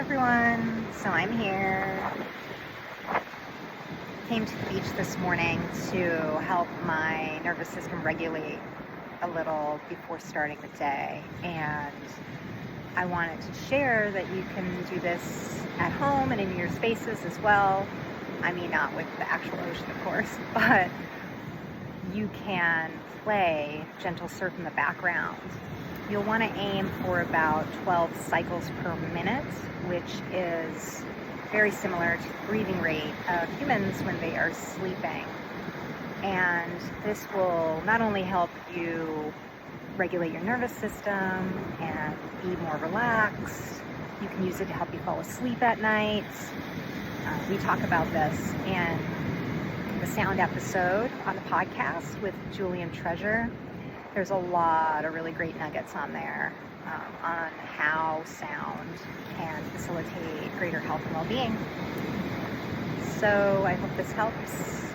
everyone. So I'm here. Came to the beach this morning to help my nervous system regulate a little before starting the day. And I wanted to share that you can do this at home and in your spaces as well. I mean, not with the actual ocean, of course, but you can play gentle surf in the background. You'll want to aim for about 12 cycles per minute, which is very similar to the breathing rate of humans when they are sleeping. And this will not only help you regulate your nervous system and be more relaxed, you can use it to help you fall asleep at night. We talk about this in the sound episode on the podcast with Julian Treasure. There's a lot of really great nuggets on there on how sound can facilitate greater health and well-being. So I hope this helps.